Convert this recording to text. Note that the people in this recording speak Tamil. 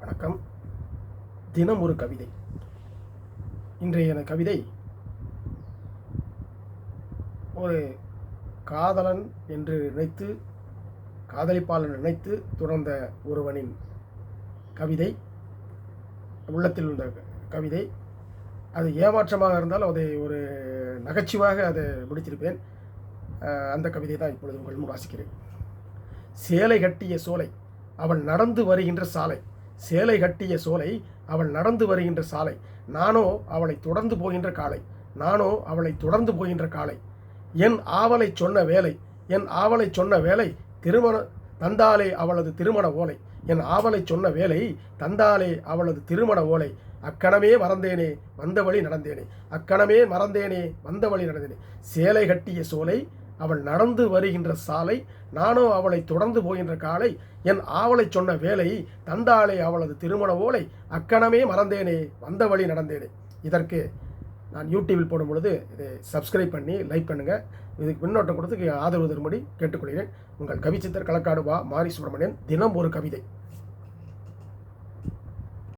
வணக்கம். தினம் ஒரு கவிதை. இன்றைய கவிதை ஒரு காதலன் என்று நினைத்து, காதலிப்பாளன் நினைத்து தொடர்ந்த ஒருவனின் கவிதை, உள்ளத்தில் உள்ள கவிதை. அது ஏமாற்றமாக இருந்தால் அதை ஒரு நகைச்சுவாக அதை முடித்திருப்பேன். அந்த கவிதை தான் இப்பொழுது உங்கள் முன் வாசிக்கிறேன். சேலை கட்டிய சோலை அவள் நடந்து வருகின்ற சாலை, சேலை கட்டிய சோலை அவள் நடந்து வருகின்ற சாலை, நானோ அவளை தொடர்ந்து போகின்ற காலை, நானோ அவளை தொடர்ந்து போகின்ற காலை. என் ஆவலை சொன்ன வேலை, என் ஆவலை சொன்ன வேலை திருமண தந்தாலே அவளது திருமண ஓலை, என் ஆவலை சொன்ன வேலை தந்தாலே அவளது திருமண ஓலை. அக்கணமே மறந்தேனே வந்த வழி நடந்தேனே, அக்கணமே மறந்தேனே வந்த வழி நடந்தேனே. சேலை கட்டிய சோலை அவள் நடந்து வருகின்ற சாலை, நானோ அவளை தொடர்ந்து போகின்ற காலை. என் ஆவலை சொன்ன வேலை தந்தாலே அவளது திருமண ஓலை, அக்கணமே மறந்தேனே வந்த வழி நடந்தேனே. இதற்கு நான் யூடியூபில் போடும் பொழுது இதை சப்ஸ்கிரைப் பண்ணி லைக் பண்ணுங்கள். இதுக்கு பின்னோட்டம் கொடுத்து ஆதரவு தரும்படி கேட்டுக்கொள்கிறேன். உங்கள் கவிச்சித்தர் களக்காடு வா மாரி சுப்பிரமணியன். தினம் ஒரு கவிதை.